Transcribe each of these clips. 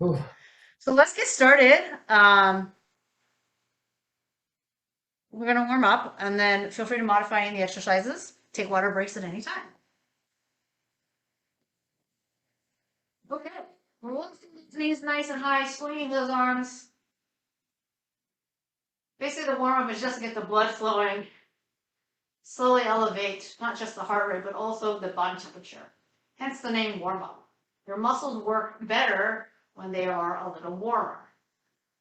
Ooh. So let's get started. We're going to warm up and then feel free to modify any exercises. Take water breaks at any time. Okay. We're lifting the knees nice and high, swinging those arms. Basically, the warm up is just to get the blood flowing, slowly elevate not just the heart rate, but also the body temperature. Hence the name warm up. Your muscles work better when they are a little warmer.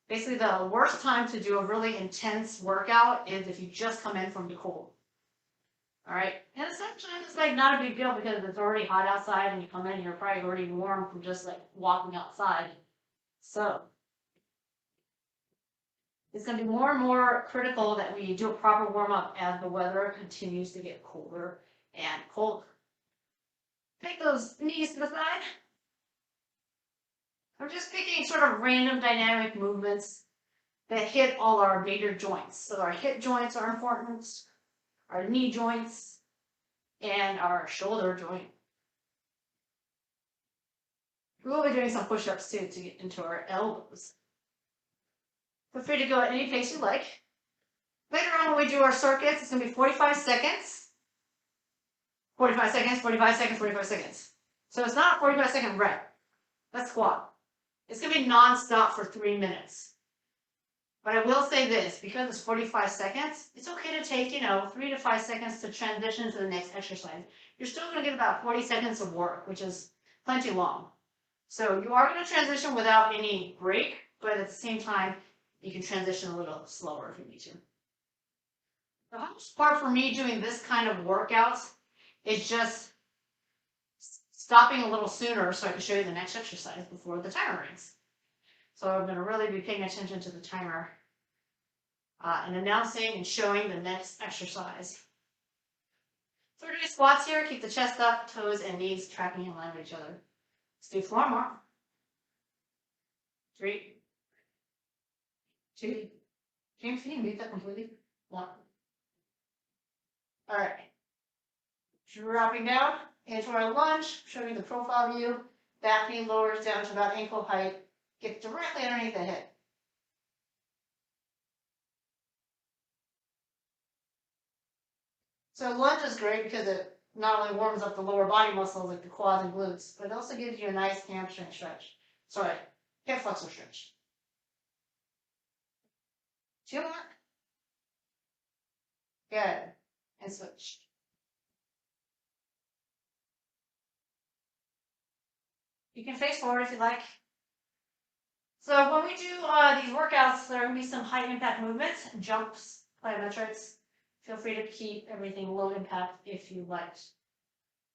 Basically, the worst time to do a really intense workout is if you just come in from the cold. All right. And sometimes it's like not a big deal because it's already hot outside and you come in and you're probably already warm from just like walking outside. So it's going to be more and more critical that we do a proper warm up as the weather continues to get colder and colder. Take those knees to the side. I'm just picking sort of random dynamic movements that hit all our major joints. So our hip joints are important, our knee joints, and our shoulder joint. We'll be doing some push-ups too to get into our elbows. Feel free to go at any pace you like. Later on when we do our circuits, it's going to be 45 seconds. 45 seconds, 45 seconds, 45 seconds. So it's not a 45-second rep. That's squat. It's going to be non-stop for 3 minutes. But I will say this, because it's 45 seconds, it's okay to take, 3 to 5 seconds to transition to the next exercise. You're still going to get about 40 seconds of work, which is plenty long. So you are going to transition without any break, but at the same time, you can transition a little slower if you need to. The hardest part for me doing this kind of workouts is just stopping a little sooner so I can show you the next exercise before the timer rings. So I'm going to really be paying attention to the timer and announcing and showing the next exercise. So we're doing squats here. Keep the chest up, toes and knees tracking in line with each other. Let's do 4 more. 3, 2. James, can you mute that completely? 1. All right. Dropping down into our lunge, showing the profile view. Back knee lowers down to about ankle height. Get directly underneath the hip. So lunge is great because it not only warms up the lower body muscles like the quads and glutes, but it also gives you a nice hamstring stretch. Sorry, hip flexor stretch. 2 more. Good. And switch. You can face forward if you like. So when we do these workouts, there are going to be some high impact movements, jumps, plyometrics. Feel free to keep everything low impact if you like.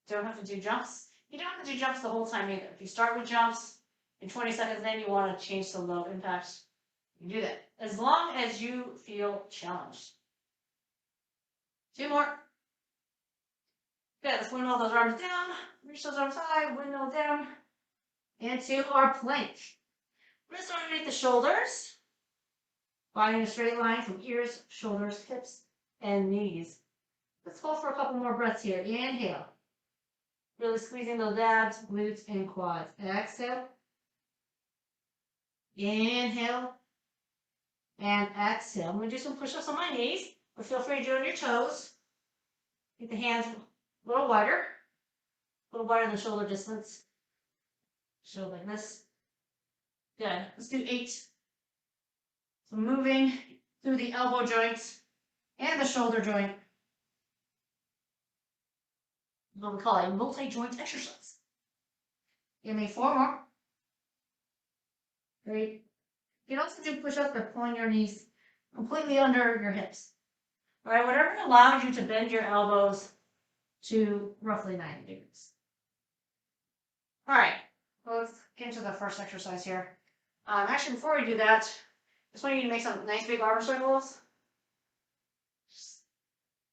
Don't have to do jumps. You don't have to do jumps the whole time either. If you start with jumps, in 20 seconds then you want to change to low impact, you can do that. As long as you feel challenged. 2 more. Good, let's windmill those arms down. Reach those arms high, windmill down. Into our plank. Wrists underneath the shoulders. Body in a straight line from ears, shoulders, hips, and knees. Let's hold for a couple more breaths here. Inhale. Really squeezing those abs, glutes, and quads. Exhale. Inhale. And exhale. I'm going to do some push-ups on my knees, but feel free to do it on your toes. Get the hands a little wider than shoulder distance. Show like this. Good. Let's do 8. So moving through the elbow joints and the shoulder joint. What we call a multi-joint exercise. Give me 4 more. 3. You can also do push-ups by pulling your knees completely under your hips. All right, whatever allows you to bend your elbows to roughly 90 degrees. All right, let's get into the first exercise here. Actually, before we do that, I just want you to make some nice big arm circles.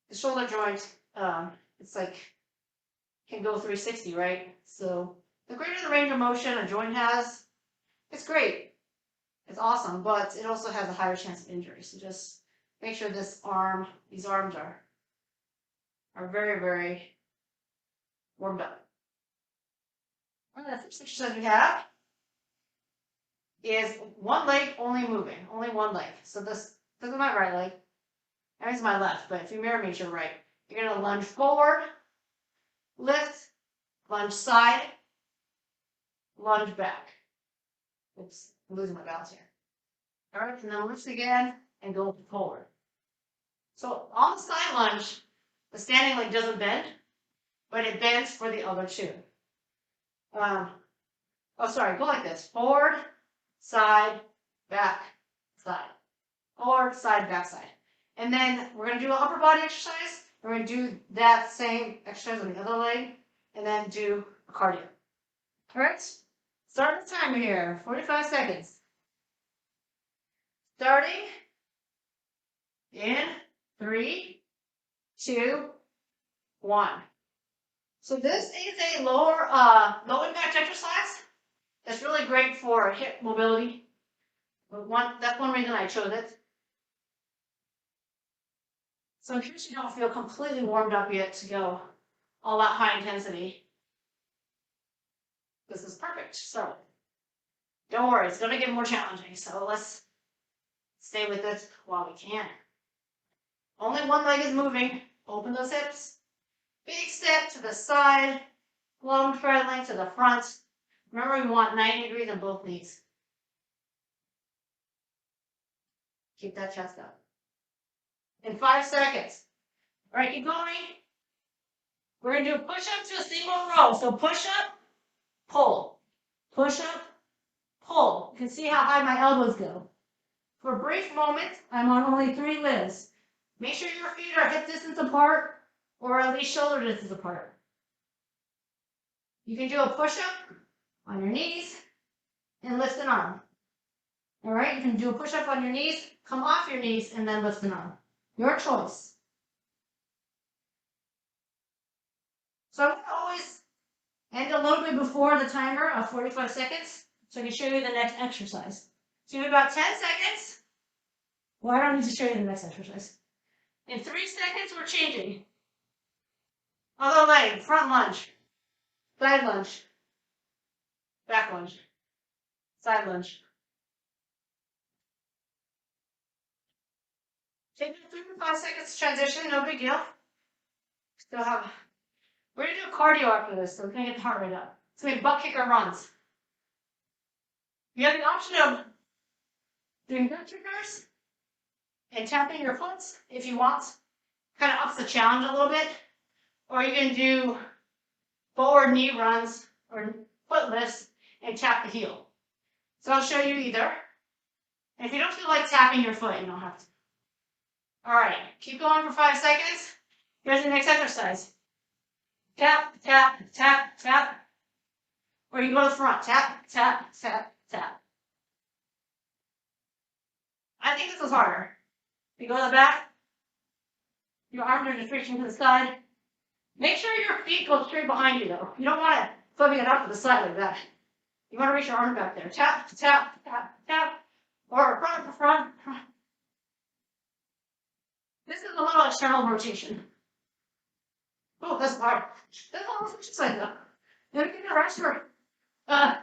The shoulder joint, it's like, can go 360, right? So the greater the range of motion a joint has, it's great. It's awesome, but it also has a higher chance of injury. So just make sure these arms are very, very warmed up. All right, the first exercise we have is one leg only moving, only one leg. So this is my right leg. That is my left, but if you mirror me, it's your right. You're going to lunge forward, lift, lunge side, lunge back. Oops, I'm losing my balance here. All right, and then lift again and go forward. So on the side lunge, the standing leg doesn't bend, but it bends for the other two. Go like this. Forward, side, back, side. Forward, side, back, side. And then we're going to do an upper body exercise. We're going to do that same exercise on the other leg, and then do a cardio. All right? Start the timer here. 45 seconds. Starting in 3, 2, 1. So this is a low impact exercise. That's really great for hip mobility. That's one reason I chose it. So in case you don't feel completely warmed up yet to go all that high intensity, this is perfect. So don't worry, it's going to get more challenging. So let's stay with it while we can. Only one leg is moving. Open those hips. Big step to the side. Long tread length to the front. Remember, we want 90 degrees on both knees. Keep that chest up. In 5 seconds. All right, keep going. We're going to do a push-up to a single row. So push-up, pull. Push-up, pull. You can see how high my elbows go. For a brief moment, I'm on only 3 limbs. Make sure your feet are hip distance apart or at least shoulder distance apart. You can do a push-up on your knees and lift an arm. All right, you can do a push-up on your knees, come off your knees, and then lift an arm. Your choice. So I'm going to always end a little bit before the timer of 45 seconds so I can show you the next exercise. So you have about 10 seconds. Well, I don't need to show you the next exercise. In 3 seconds, we're changing. Other leg, front lunge, side lunge, back lunge, side lunge. Take 3 to 5 seconds to transition, no big deal. We're going to do a cardio after this, so we're going to get the heart rate up. It's going to be butt kicker runs. You have the option of doing butt kickers and tapping your foot if you want. Kind of ups the challenge a little bit. Or you can do forward knee runs or foot lifts and tap the heel. So I'll show you either. And if you don't feel like tapping your foot, you don't have to. All right, keep going for 5 seconds. Here's the next exercise. Tap, tap, tap, tap. Or you go to the front. Tap, tap, tap, tap. I think this is harder. You go to the back. Your arms are just reaching to the side. Make sure your feet go straight behind you, though. You don't want it flipping it up to the side like that. You want to reach your arm back there. Tap, tap, tap, tap. Or front to front. This is a little external rotation. Oh, that's hard. That's almost exercise, though. Then we can rest for, what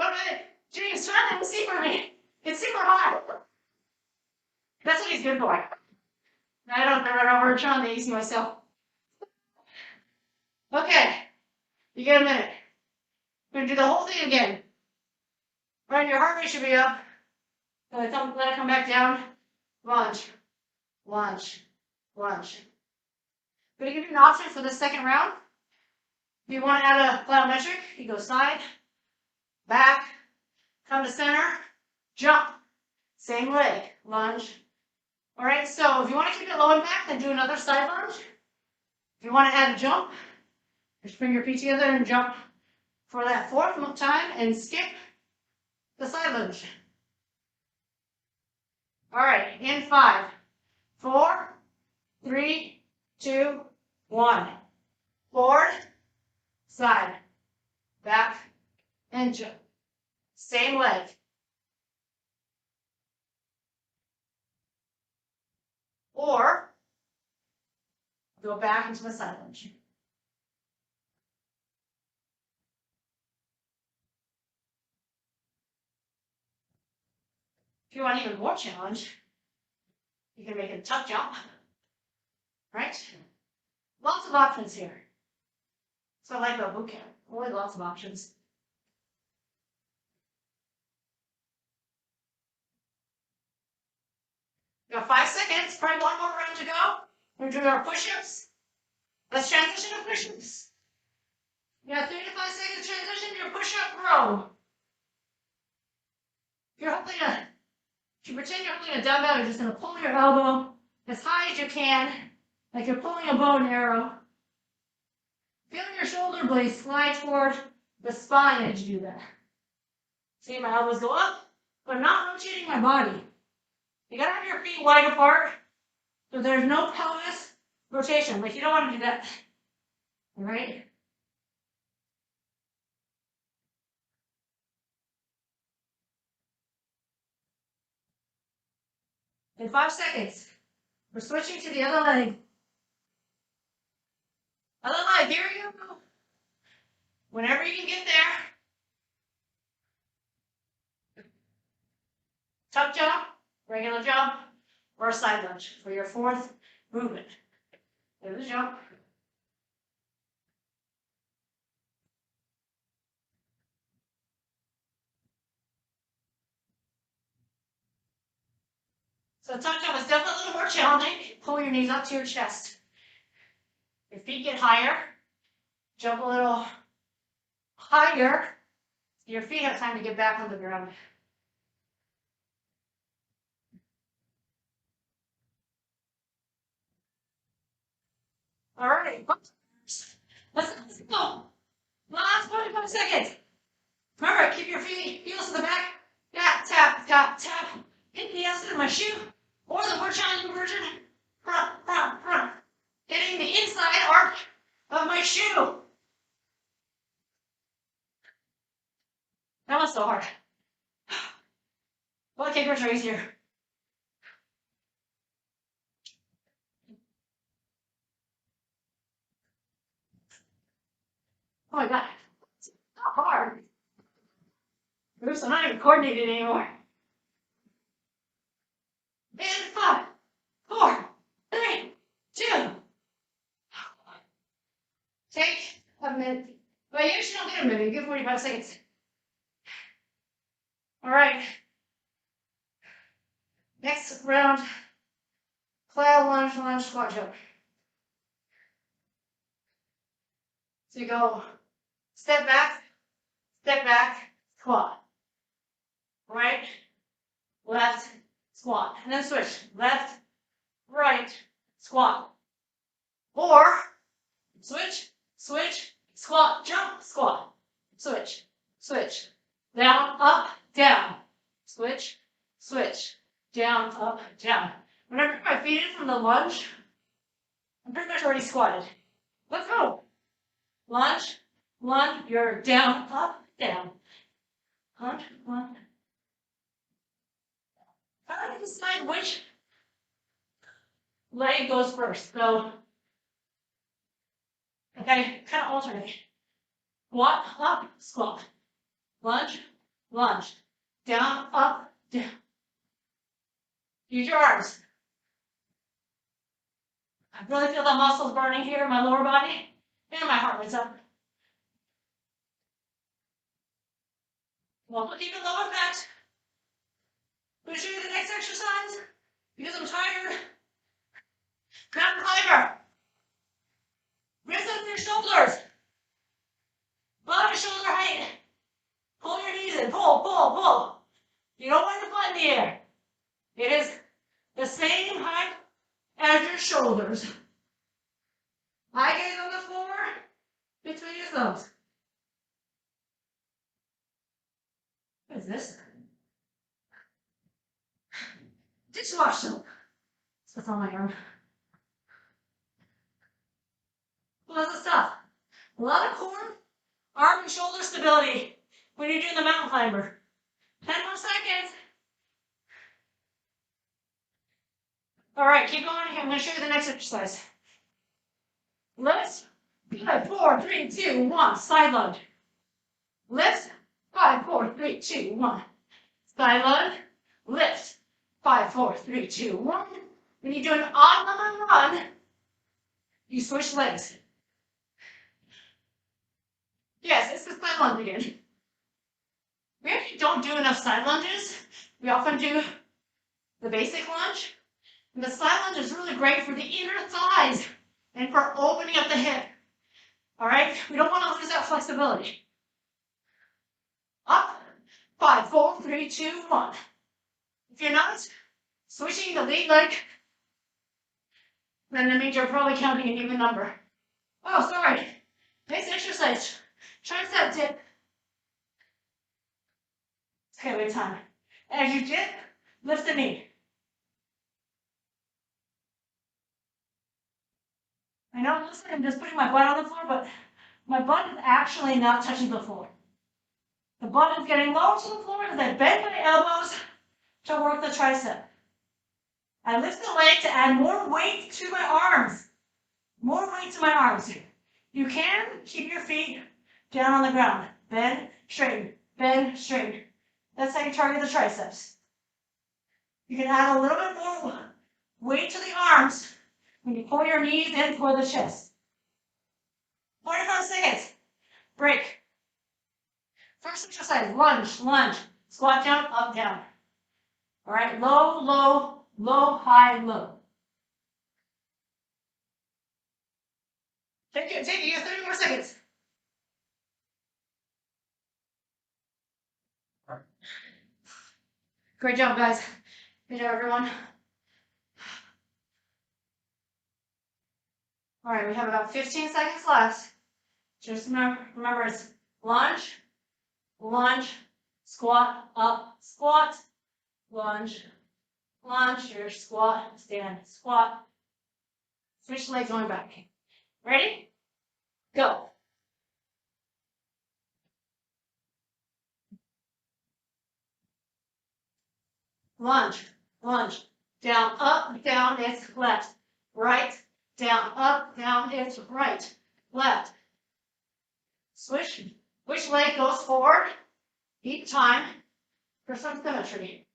am I? James, try to see for me. It's super hard. That's what he's good for. I don't know, we're trying to easy myself. Okay, you get a minute. We're gonna do the whole thing again. Right, your heart rate should be up. Let it come back down. Lunge, lunge, lunge. I'm gonna give you an option for the second round. If you want to add a plyometric, you go side, back, come to center, jump. Same leg, lunge. All right, so if you want to keep it low impact, then do another side lunge. If you want to add a jump, just bring your feet together and jump for that 4th time and skip the side lunge. All right, in 5, 4, 3, 2, 1. Forward, side, back, and jump. Same leg. Or go back into the side lunge. If you want even more challenge, you can make a tuck jump, right? Lots of options here. So I like Weight Bootcamp. Really lots of options. We got 5 seconds, probably one more round to go. We're doing our push-ups. Let's transition to push-ups. You got 3 to 5 seconds transition to your push-up row. If you pretend you're holding a dumbbell, you're just going to pull your elbow as high as you can, like you're pulling a bow and arrow. Feel your shoulder blades slide toward the spine as you do that. See, my elbows go up, but I'm not rotating my body. You gotta have your feet wide apart, so there's no pelvis rotation. Like, you don't want to do that. All right? In 5 seconds, we're switching to the other leg. Other leg, here you go. Whenever you can get there. Tuck jump, regular jump, or a side lunge for your 4th movement. There's the jump. So tuck jump is definitely a little more challenging. Pull your knees up to your chest. Your feet get higher. Jump a little higher. Your feet have time to get back on the ground. All right, let's go. Last 45 seconds. Remember, keep your heels to the back. Tap, tap, tap, tap. Hit the outside of my shoe, or the more challenging version, front, front, front. Hitting the inside arc of my shoe. That was so hard. What kickers are easier? Oh my god, it's not hard. Oops, I'm not even coordinated anymore. And 5, 4, 3, 2. Take a minute. But you usually don't get a minute, you get 45 seconds. All right. Next round, plow, lunge, lunge, squat jump. So you go step back, squat. Right, left, squat. And then switch. Left, right, squat. Or switch, switch, squat, jump, squat. Switch, switch. Down, up, down. Switch, switch. Down, up, down. When I bring my feet in from the lunge, I'm pretty much already squatted. Let's go. Lunge, lunge, you're down, up, down. Lunge, lunge. I like to decide which leg goes first. So, okay, kind of alternate. Squat, up, squat. Lunge, lunge. Down, up, down. Use your arms. I really feel the muscles burning here in my lower body, and my heart rate's up. Well, keep it low impact. I'm going to show you the next exercise because I'm tired. Mountain climber. Raise up your shoulders. Bottom of shoulder height. Pull your knees in. Pull, pull, pull. You don't want to butt in the air. It is the same height as your shoulders. Eye gaze on the floor between your thumbs. What is this? Dishwash soap. That's on my arm. Lots of stuff. A lot of core, arm, and shoulder stability when you're doing the mountain climber. 10 more seconds. All right, keep going. I'm going to show you the next exercise. Lift. 5, 4, 3, 2, 1. Side lunge. Lift. 5, 4, 3, 2, 1. Side lunge. lift. 5, 4, 3, 2, 1. When you do an on run, you switch legs. Yes, it's the side lunge again. We actually don't do enough side lunges. We often do the basic lunge. And the side lunge is really great for the inner thighs and for opening up the hip. All right? We don't want to lose that flexibility. Up. 5, 4, 3, 2, 1. If you're not switching the lead leg, then that means you're probably counting an even number. Oh, sorry. Next exercise. Tricep dip. Okay, wait time. As you dip, lift the knee. I know it looks like I'm just putting my butt on the floor, but my butt is actually not touching the floor. The butt is getting lower to the floor as I bend my elbows to work the tricep. I lift the leg to add more weight to my arms. More weight to my arms. You can keep your feet down on the ground. Bend, straighten, bend, straighten. That's how you target the triceps. You can add a little bit more weight to the arms when you pull your knees in toward the chest. 45 seconds. Break. First exercise, lunge, lunge. Squat down, up, down. All right, low, low, low, high, low. Take it, you have 30 more seconds. Great job, guys. Good job, everyone. All right, we have about 15 seconds left. Just remember it's lunge, lunge, squat, up, squat, lunge, lunge, your squat, stand, squat. Switch legs going back. Ready? Go. Lunge, lunge, down, up, down, it's left, right, down, up, down, it's right, left. Switch, which leg goes forward each time for some symmetry.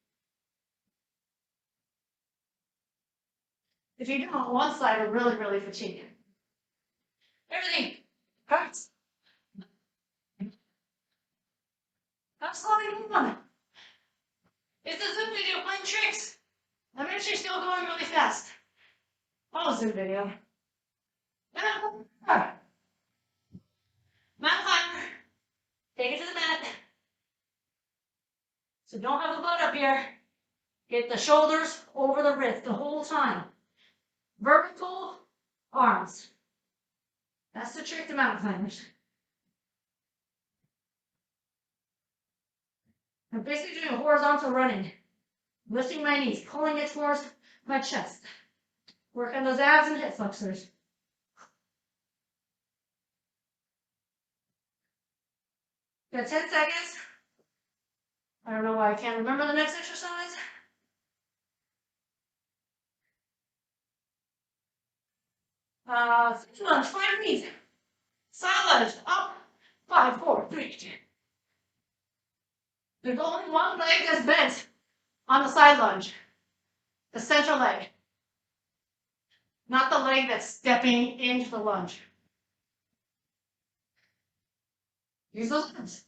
If you do it on one side, it'll really, really fatigue you. Everything hurts. I'm slowing down. It's a Zoom video playing tricks. I'm actually still going really fast. Oh, Zoom video. Mat climber. Take it to the mat. So don't have the butt up here. Get the shoulders over the wrist the whole time. Vertical arms. That's the trick to mountain climbers. I'm basically doing horizontal running. Lifting my knees, pulling it towards my chest. Work on those abs and hip flexors. Got 10 seconds. I don't know why I can't remember the next exercise. Lunge, 5 knees. Side lunge, up. 5, 4, 3, 2. There's only one leg that's bent on the side lunge. The center leg. Not the leg that's stepping into the lunge. Use those legs.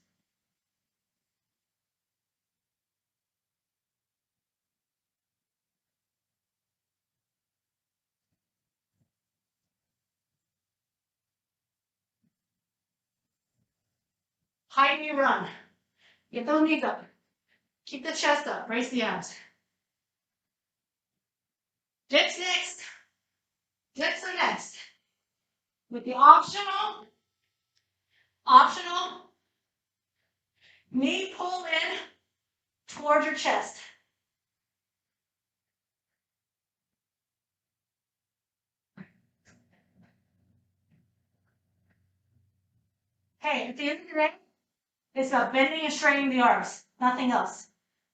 High knee run. Get those knees up. Keep the chest up. Brace the abs. Dips next. Dips are next. With the optional knee pull in towards your chest. Hey, at the end of the day, it's about bending and straightening the arms, nothing else.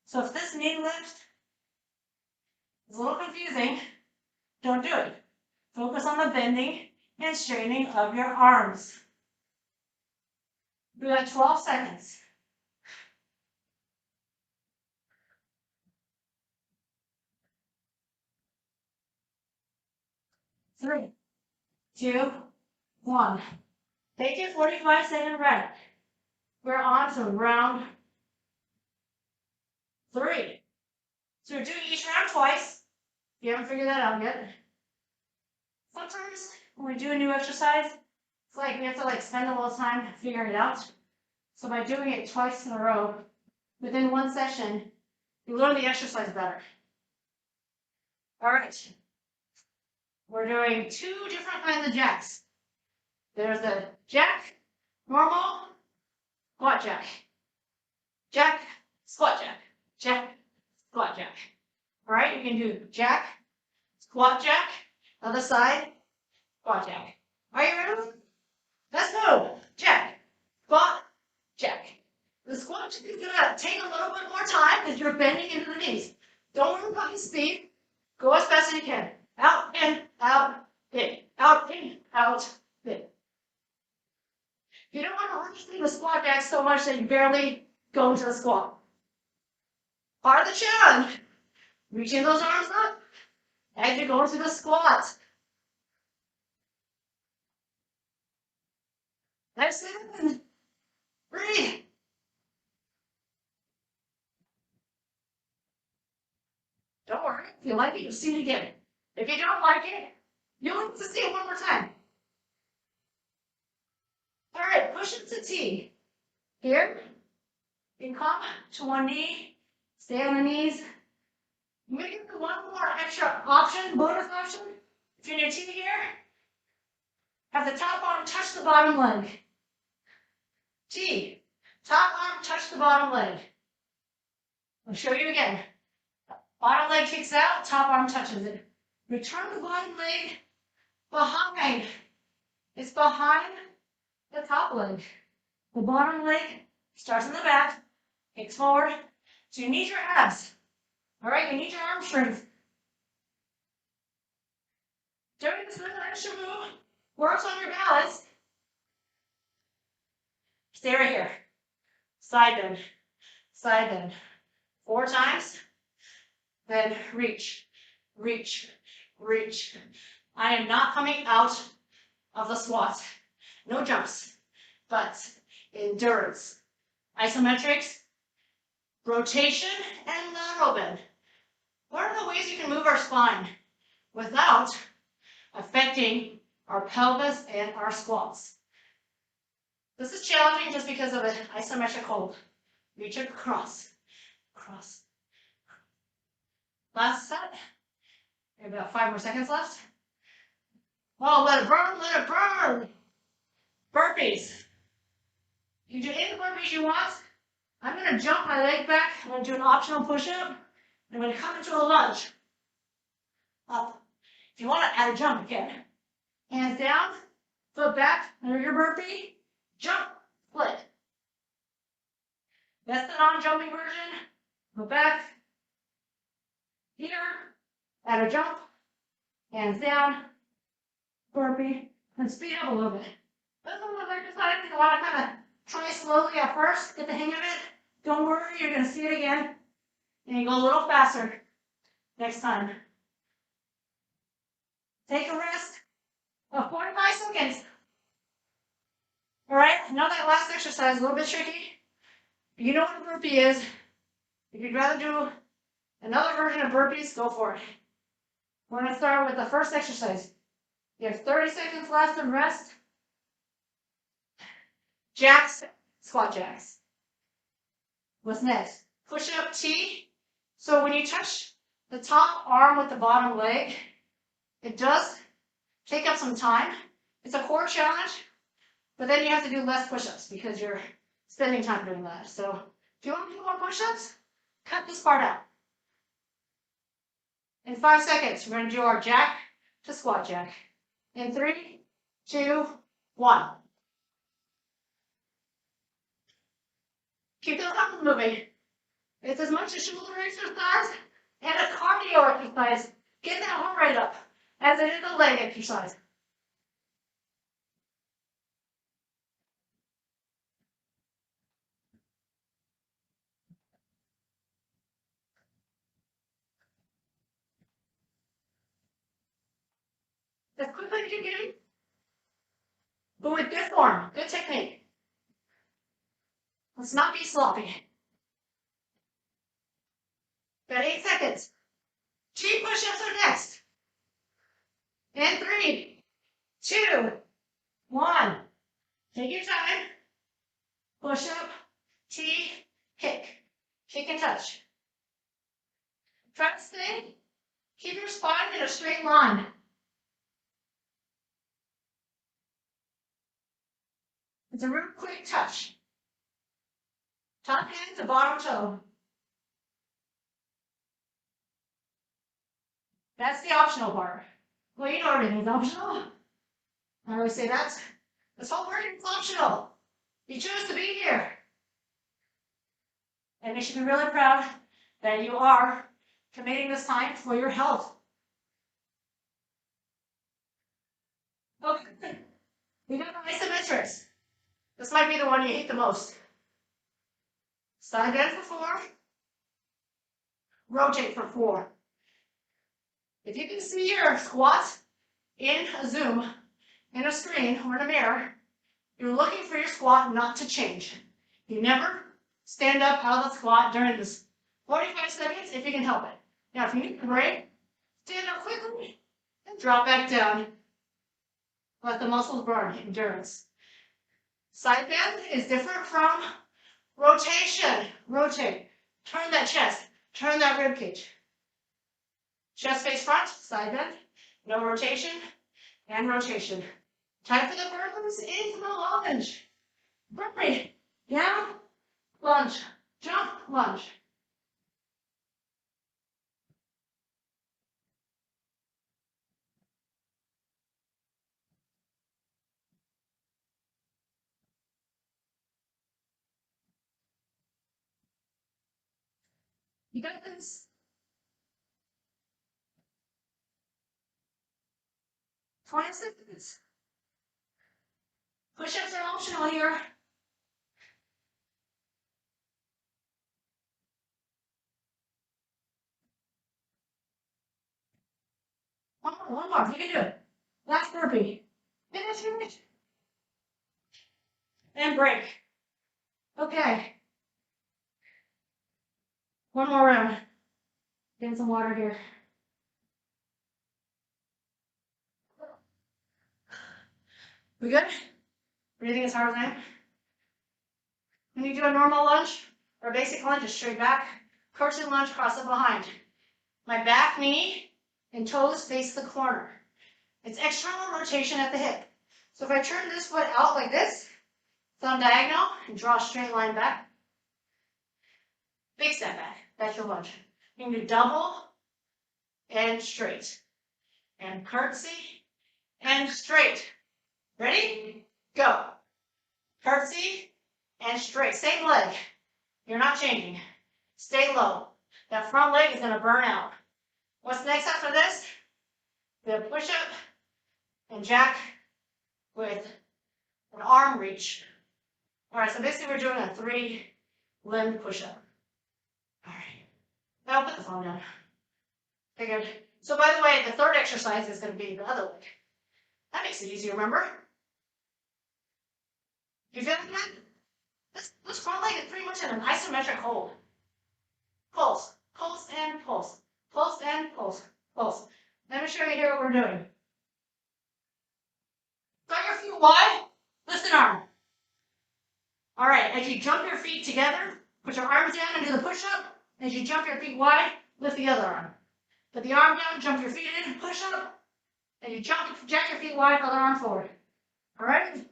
So if this knee lift is a little confusing, don't do it. Focus on the bending and straightening of your arms. We got 12 seconds. 3, 2, 1. Take your 45-second break. We're on to round 3. So we're doing each round twice. If you haven't figured that out yet. Sometimes when we do a new exercise, it's like we have to spend a little time figuring it out. So by doing it twice in a row, within one session, you learn the exercise better. All right. We're doing 2 different kinds of jacks. There's the jack, normal, squat jack. Jack, squat jack. Jack, squat jack. All right, you can do jack, squat jack, other side, squat jack. Are you ready? Let's go. Jack, squat, jack. The squat jack is gonna take a little bit more time because you're bending into the knees. Don't worry about your speed. Go as fast as you can. Out, in, out, in. Out, in, out, in. You don't want to understand the squat jack so much that you barely go into the squat. Part of the challenge. Reaching those arms up as you go into the squat. That's it. Breathe. Don't worry. If you like it, you'll see it again. If you don't like it, you'll need to see it one more time. All right, push it to T. Here, you can come to one knee, stay on the knees. I'm going to give you one more extra option, bonus option. If you're in your T here, have the top arm touch the bottom leg. T, top arm touch the bottom leg. I'll show you again. Bottom leg kicks out, top arm touches it. Return the bottom leg behind. It's behind the top leg. The bottom leg starts in the back, kicks forward. So you need your abs. All right, you need your arm strength. During this little extra move, works on your balance. Stay right here. Side bend, side bend. 4 times. Then reach, reach, reach. I am not coming out of the squat. No jumps, but endurance. Isometrics, rotation, and lateral bend. What are the ways you can move our spine without affecting our pelvis and our squats? This is challenging just because of an isometric hold. Reach across, cross. Last set. We have about 5 more seconds left. Oh, let it burn, let it burn. Burpees. You can do any burpees you want. I'm going to jump my leg back. I'm going to do an optional push-up. I'm going to come into a lunge. Up. If you want to add a jump again. Hands down, foot back under your burpee. Jump, split. That's the non-jumping version. Go back. Here, add a jump. Hands down, burpee, and speed up a little bit. This is one of those exercises you want to kind of try slowly at first, get the hang of it. Don't worry, you're going to see it again. And you go a little faster next time. Take a rest of 45 seconds. All right, I know that last exercise is a little bit tricky. You know what a burpee is. If you'd rather do another version of burpees, go for it. We're going to start with the first exercise. You have 30 seconds left of rest. Jacks, squat jacks. What's next? Push up T. So when you touch the top arm with the bottom leg, it does take up some time. It's a core challenge, but then you have to do less push-ups because you're spending time doing that. So if you want to do more push-ups, cut this part out. In 5 seconds, we're going to do our jack to squat jack. In 3, 2, 1. Keep the arms moving. It's as much a shoulder exercise and a cardio exercise. Get that heart rate up as it is a leg exercise. As quick Give. But with good form, good technique. Let's not be sloppy. Got 8 seconds. T push-ups are next. And 3, 2, 1. Take your time. Push up, T, kick. Kick and touch. Try to stay. Keep your spine in a straight line. It's a real quick touch. Top hand to bottom toe. That's the optional part. Well, you know everything's optional. I always say that. This whole working is optional. You choose to be here. And you should be really proud that you are committing this time for your health. Okay. We got the isometrics. This might be the one you hate the most. Side bend for 4. Rotate for 4. If you can see your squat in a Zoom, in a screen, or in a mirror, you're looking for your squat not to change. You never stand up out of the squat during this 45 seconds if you can help it. Now, if you need a break, stand up quickly and drop back down. Let the muscles burn. Endurance. Side bend is different from rotation. Rotate. Turn that chest. Turn that rib cage. Chest face front, side bend. No rotation and rotation. Time for the burpees into the lunge. Burpee. Down, lunge. Jump, lunge. You got this. 20 seconds. Push-ups are optional here. One more. You can do it. Last burpee. Finish. And break. Okay. One more round. Getting some water here. We good? Breathing as hard as I am. When you do a normal lunge or a basic lunge, just straight back. Curtsy lunge, cross it behind. My back, knee, and toes face the corner. It's external rotation at the hip. So if I turn this foot out like this, thumb diagonal, and draw a straight line back, big step back. That's your lunge. You can do double and straight. And curtsy and straight. Ready? Go. Curtsy and straight. Same leg. You're not changing. Stay low. That front leg is going to burn out. What's next after this? The push-up and jack with an arm reach. All right, so basically we're doing a 3-limb push-up. All right. Now put the phone down. Figured. So by the way, the third exercise is going to be the other leg. That makes it easy to remember. You feel that? This front leg is pretty much in an isometric hold. Pulse, pulse and pulse, pulse and pulse, pulse. Let me show you here what we're doing. Got your feet wide, lift an arm. All right, as you jump your feet together, put your arms down and do the push-up. As you jump your feet wide, lift the other arm. Put the arm down, jump your feet in, push up. And you jack your feet wide, other arm forward. All right?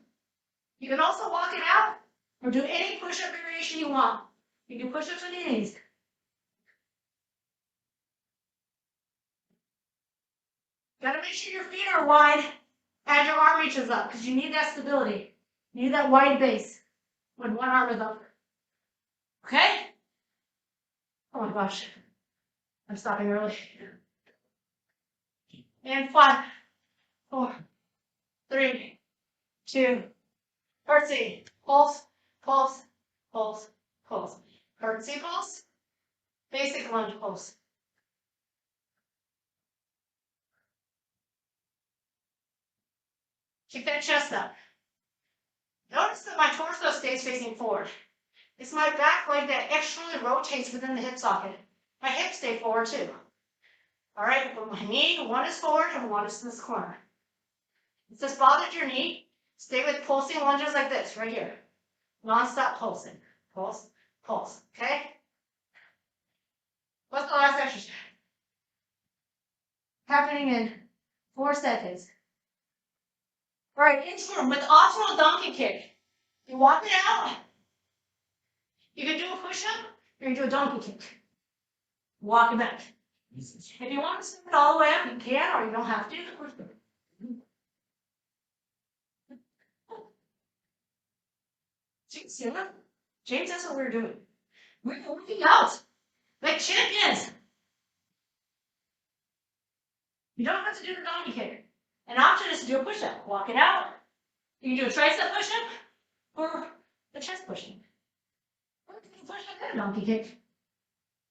You can also walk it out or do any push-up variation you want. You can do push-ups on your knees. Got to make sure your feet are wide as your arm reaches up because you need that stability. You need that wide base when one arm is up. Okay? Oh my gosh. I'm stopping early. And 5, 4, 3, 2, curtsy, pulse, pulse, pulse, pulse. Curtsy pulse, basic lunge pulse. Keep that chest up. Notice that my torso stays facing forward. It's my back leg that externally rotates within the hip socket. My hips stay forward too. All right, but my knee, one is forward and one is in this corner. If this bothered your knee, stay with pulsing lunges like this, right here. Non-stop pulsing. Pulse, pulse, okay? What's the last exercise? Happening in 4 seconds. All right, inchworm with optional donkey kick. You walk it out. You can do a push-up, or you can do a donkey kick. Walk it back. If you want to step it all the way up, you can, or you don't have to. See that? James, that's what we're doing. We're working out like champions. You don't have to do the donkey kick. An option is to do a push-up. Walk it out. You can do a tricep push-up or the chest push-up. Or you can push up and a donkey kick.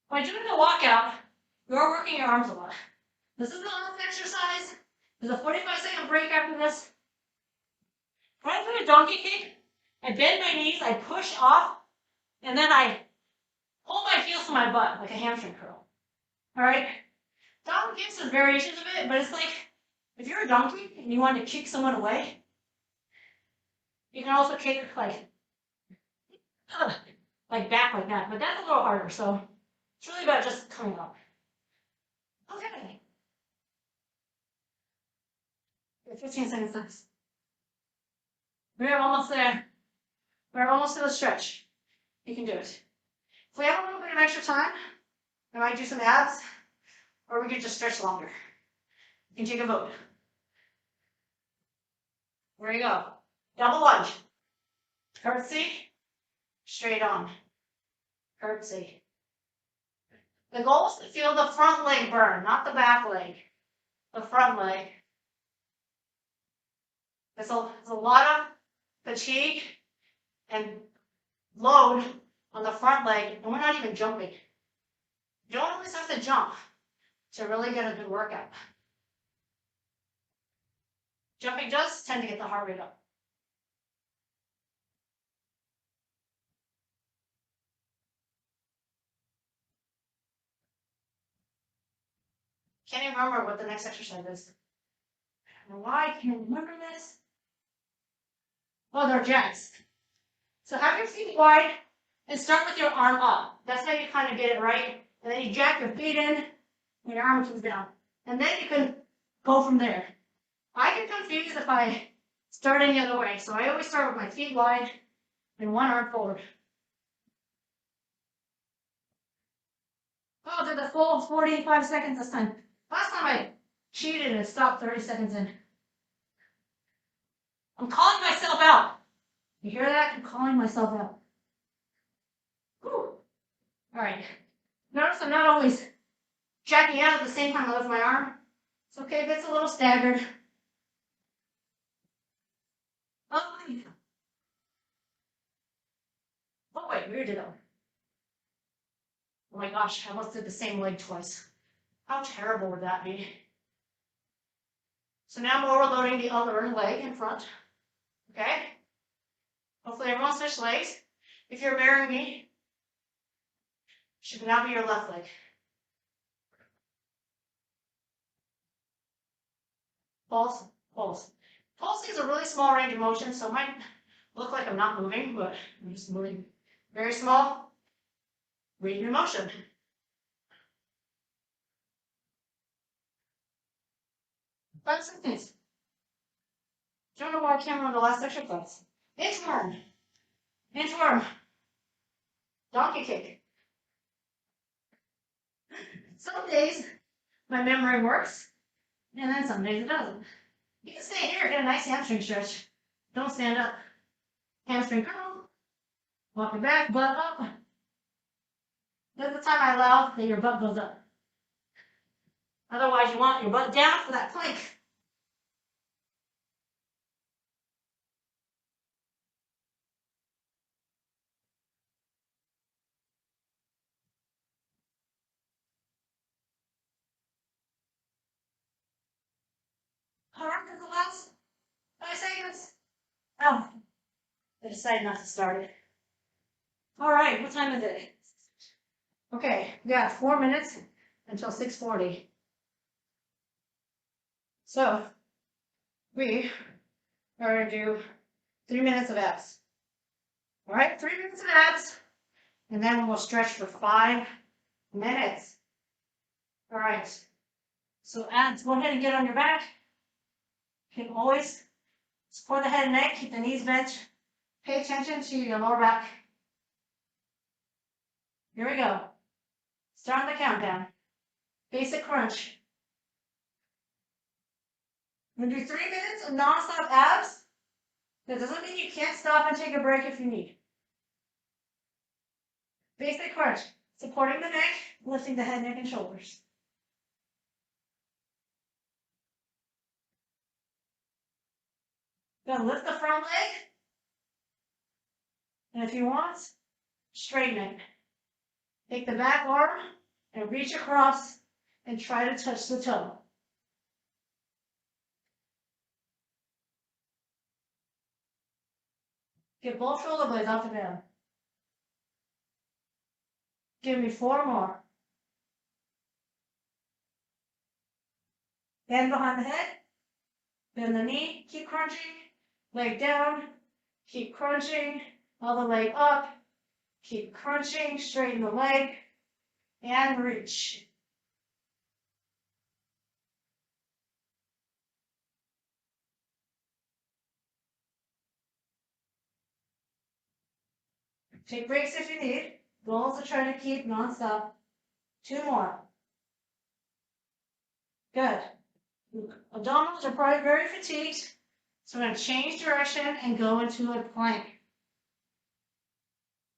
By doing the walkout, you're working your arms a lot. This is the last exercise. There's a 45-second break after this. When I do a donkey kick, I bend my knees, I push off, and then I hold my heels to my butt like a hamstring curl. All right? Donkey kicks are variations of it, but it's like if you're a donkey and you want to kick someone away, you can also kick like back like that, but that's a little harder. So it's really about just coming up. Okay. 15 seconds left. We're almost there. We're almost to the stretch. You can do it. If we have a little bit of extra time, we might do some abs, or we could just stretch longer. You can take a vote. There you go. Double lunge. Curtsy. Straight on. Curtsy. The goal is to feel the front leg burn, not the back leg. The front leg. There's a lot of fatigue and load on the front leg, and we're not even jumping. You don't always have to jump to really get a good workout. Jumping does tend to get the heart rate up. Can't even remember what the next exercise is. I don't know why I can't remember this. Oh, they're jacks. So have your feet wide and start with your arm up. That's how you kind of get it right. And then you jack your feet in and your arm comes down. And then you can go from there. I get confused if I start any other way. So I always start with my feet wide and one arm forward. Oh, did the full 45 seconds this time. Last time I cheated and stopped 30 seconds in. I'm calling myself out. You hear that? I'm calling myself out. Whew. All right. Notice I'm not always jacking out at the same time I lift my arm. It's okay if it's a little staggered. Oh wait, we did that one. Oh my gosh, I almost did the same leg twice. How terrible would that be? So now I'm overloading the other leg in front. Okay? Hopefully everyone switched legs. If you're mirroring me, should now be your left leg. Pulse, pulse. Pulsing is a really small range of motion, so it might look like I'm not moving, but I'm just moving very small range of motion. Five seconds. Don't know why I can't remember the last exercise. Inchworm. Inchworm. Donkey kick. Some days my memory works, and then some days it doesn't. You can stay here, get a nice hamstring stretch. Don't stand up. Hamstring curl. Walk it back, butt up. That's the time I allow that your butt goes up. Otherwise, you want your butt down for that plank. All right, for the last 5 seconds. Oh, I decided not to start it. All right, what time is it? Okay, we got 4 minutes until 6:40. So we are going to do 3 minutes of abs. All right, 3 minutes of abs, and then we'll stretch for 5 minutes. All right, so abs, go ahead and get on your back. You can always support the head and neck, keep the knees bent. Pay attention to your lower back. Here we go. Start the countdown. Basic crunch. We're going to do 3 minutes of non-stop abs. That doesn't mean you can't stop and take a break if you need. Basic crunch. Supporting the neck, lifting the head, neck, and shoulders. Gonna lift the front leg. And if you want, straighten it. Take the back arm and reach across and try to touch the toe. Get both shoulder blades off the ground. Give me 4 more. Hand behind the head. Bend the knee. Keep crunching. Leg down. Keep crunching. Other leg up. Keep crunching. Straighten the leg. And reach. Take breaks if you need. Goal is to try to keep non-stop. 2 more. Good. Abdominals are probably very fatigued, so we're going to change direction and go into a plank.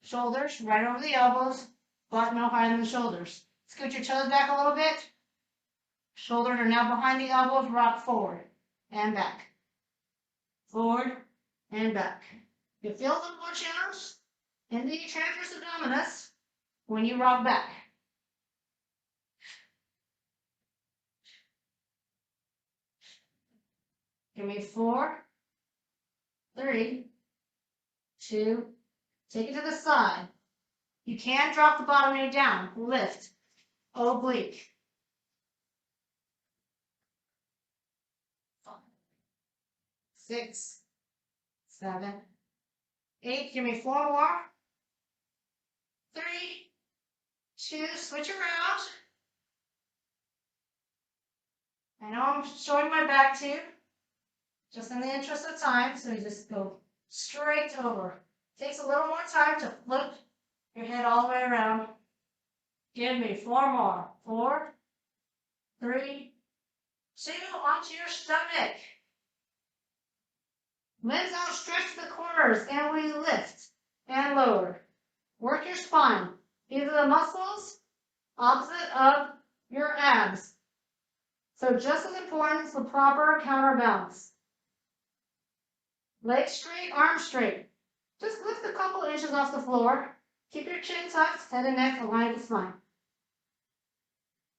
Shoulders right over the elbows, butt no higher than the shoulders. Scoot your toes back a little bit. Shoulders are now behind the elbows, rock forward and back. Forward and back. You feel the more challenge in the transverse abdominis when you rock back. Give me 4, 3, 2, take it to the side. You can drop the bottom knee down, lift, oblique. 5, 6, 7, 8, give me 4 more. 3, 2, switch around. I know I'm showing my back to you, just in the interest of time, so you just go straight over. Takes a little more time to flip your head all the way around. Give me 4 more. 4, 3, 2, onto your stomach. Limbs outstretch the corners, and we lift and lower. Work your spine. These are the muscles opposite of your abs. So just as important is the proper counterbalance. Legs straight, arms straight. Just lift a couple inches off the floor. Keep your chin tucked, head and neck aligned with spine.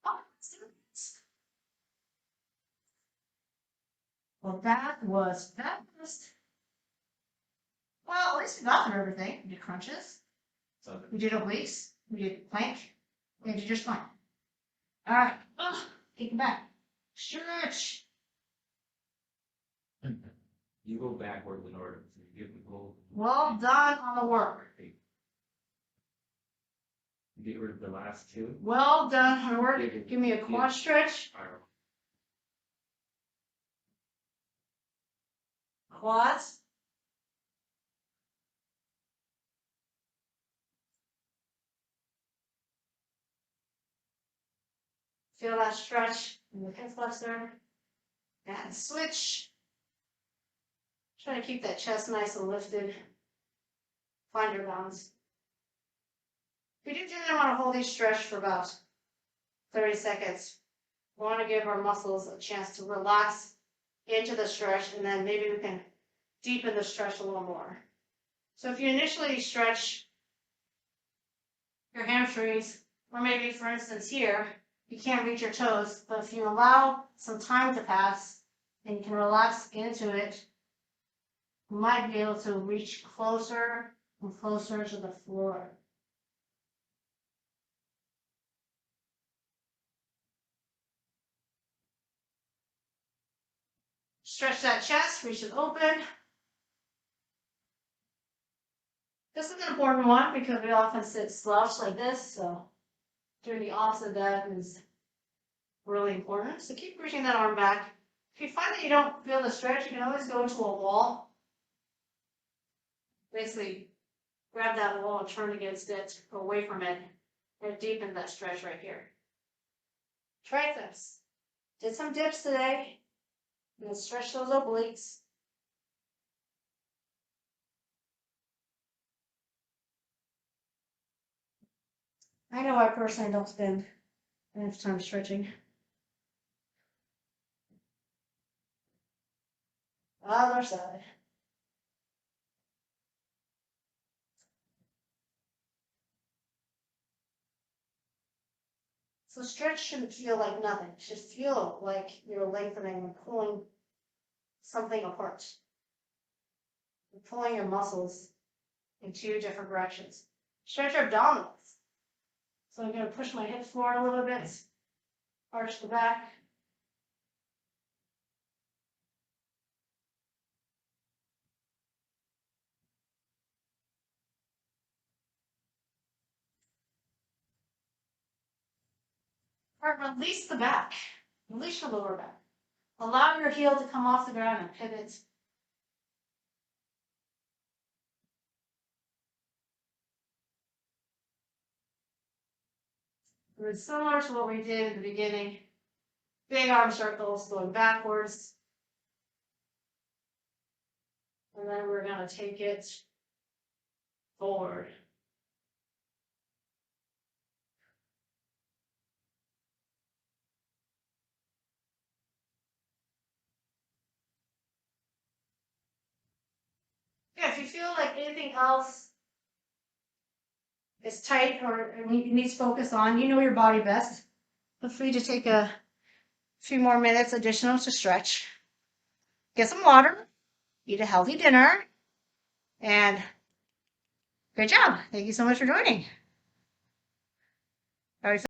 Oh, let's do this. Well, that was fast. Well, at least we got through everything. We did crunches. We did obliques. We did plank. We did your spine. All right. Kick it back. Stretch. You go backwards in order to give the goal. Well done on the work. Get rid of the last 2. Well done on the work. Give me a quad stretch. Quads. Feel that stretch in the hip flexor. And switch. Try to keep that chest nice and lifted. Find your balance. We do generally want to hold these stretched for about 30 seconds. We want to give our muscles a chance to relax into the stretch, and then maybe we can deepen the stretch a little more. So if you initially stretch your hamstrings, or maybe for instance here, you can't reach your toes, but if you allow some time to pass and you can relax into it, You might be able to reach closer and closer to the floor. Stretch that chest, reach it open. This is an important one because we often sit slouched like this, so doing the opposite of that is really important. So keep reaching that arm back. If you find that you don't feel the stretch, you can always go to a wall. Basically, grab that wall and turn against it, or away from it, and deepen that stretch right here. Triceps. Did some dips today. I'm going to stretch those obliques. I know I personally don't spend enough time stretching. Other side. So stretch shouldn't feel like nothing. It should feel like you're lengthening and pulling something apart. You're pulling your muscles in two different directions. Stretch your abdominals. So I'm going to push my hips forward a little bit, arch the back. Or release the back. Release your lower back. Allow your heel to come off the ground and pivot. It's similar to what we did at the beginning. Big arm circles going backwards. And then we're going to take it forward. Yeah, if you feel like anything else is tight or needs focus on, you know your body best. Feel free to take a few more minutes additional to stretch. Get some water, eat a healthy dinner, and great job. Thank you so much for joining. All right.